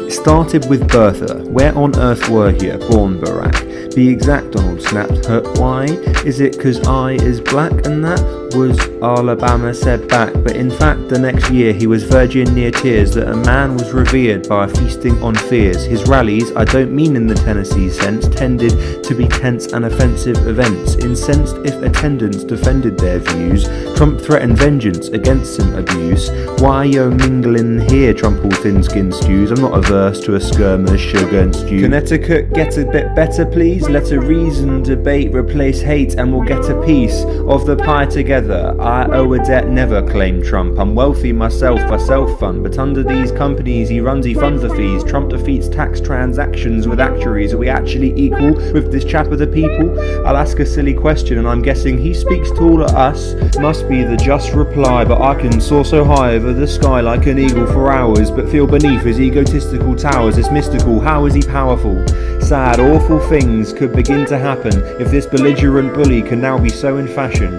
It started with Bertha. Where on earth were you, born Barack? Be exact, Donald snapped. Why? Is it 'cause I is black and that? Was Alabama said back, but in fact the next year he was verging near tears that a man was revered by feasting on fears. His rallies, I don't mean in the Tennessee sense, tended to be tense and offensive events. Incensed if attendants defended their views, Trump threatened vengeance against some abuse. Why yo mingling here, Trump all thin-skinned stews? I'm not averse to a skirmish, sugar and stew. Connecticut, get a bit better please. Let a reason debate replace hate and we'll get a piece of the pie together. I owe a debt never, claimed Trump. I'm wealthy myself, I self-fund, but under these companies he runs, he funds the fees. Trump defeats tax transactions with actuaries. Are we actually equal with this chap of the people? I'll ask a silly question and I'm guessing he speaks to all of us. Must be the just reply, but I can soar so high over the sky like an eagle for hours, but feel beneath his egotistical towers. It's mystical, how is he powerful? Sad, awful things could begin to happen if this belligerent bully can now be so in fashion.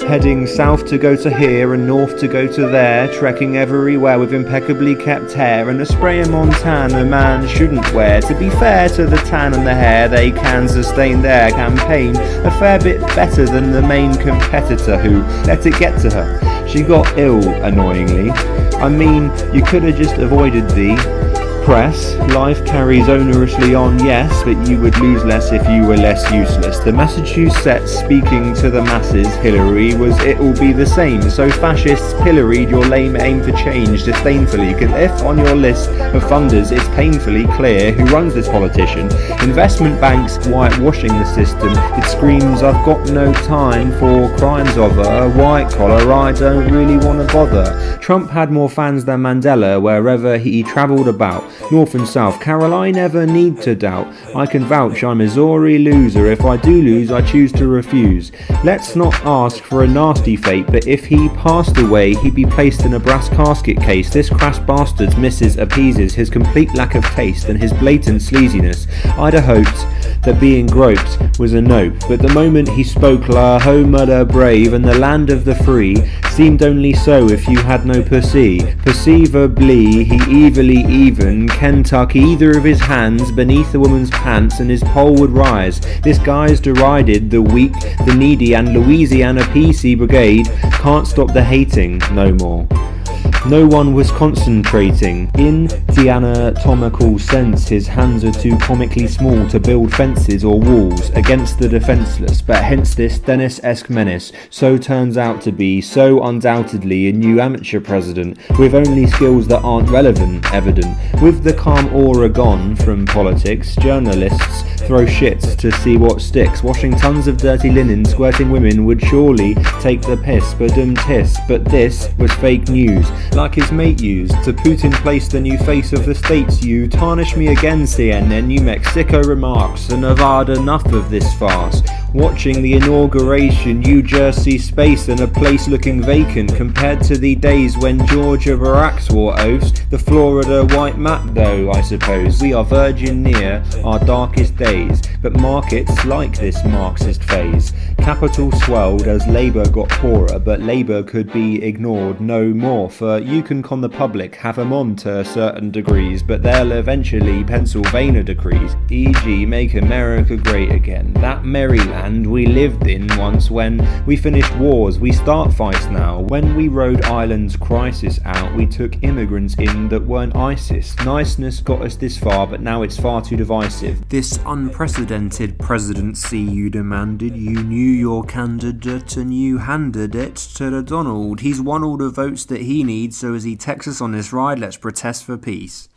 Heading south to go to here and north to go to there, trekking everywhere with impeccably kept hair and a spray of Montan a man shouldn't wear. To be fair to the tan and the hair, they can sustain their campaign a fair bit better than the main competitor who let it get to her. She got ill, annoyingly. I mean, you could have just avoided the press. Life carries onerously on, yes, but you would lose less if you were less useless. The Massachusetts speaking to the masses, Hillary, was it'll be the same. So fascists pilloried your lame aim for change disdainfully, cause if on your list of funders it's painfully clear who runs this politician, investment banks whitewashing the system, it screams I've got no time for crimes of a white collar, I don't really want to bother. Trump had more fans than Mandela wherever he travelled about. North and South, Carol, I never need to doubt. I can vouch I'm a Missouri loser. If I do lose, I choose to refuse. Let's not ask for a nasty fate, but if he passed away, he'd be placed in a brass casket case. This crass bastard's missus appeases his complete lack of taste and his blatant sleaziness. I'd have hoped that being groped was a nope, but the moment he spoke La home of the brave and the land of the free seemed only so if you had no pussy. Perceivably, he evilly even can tuck either of his hands beneath the woman's pants and his pole would rise. This guy's derided the weak, the needy and Louisiana PC brigade can't stop the hating no more. No one was concentrating. In the anatomical sense, his hands are too comically small to build fences or walls against the defenceless, but hence this Dennis-esque menace. So turns out to be, so undoubtedly, a new amateur president, with only skills that aren't relevant, evident. With the calm aura gone from politics, journalists throw shits to see what sticks. Washing tons of dirty linen, squirting women would surely take the piss, but this was fake news. Like his mate used, to put in place the new face of the states. You tarnish me again, CNN, New Mexico remarks, and I've had enough of this farce. Watching the inauguration, New Jersey space and a place looking vacant compared to the days when Georgia Barack swore oaths. The Florida white map though, I suppose. We are verging near our darkest days, but markets like this Marxist phase. Capital swelled as Labour got poorer, but Labour could be ignored no more, for you can con the public, have them on to certain degrees, but they'll eventually Pennsylvania decrees, e.g. make America great again. That Maryland we lived in once when we finished wars, we start fights now. When we rode Ireland's crisis out, we took immigrants in that weren't ISIS. Niceness got us this far, but now it's far too divisive. This unprecedented presidency you demanded, you knew your candidate and you handed it to the Donald. He's won all the votes that he needs, so as he texts us on this ride, let's protest for peace.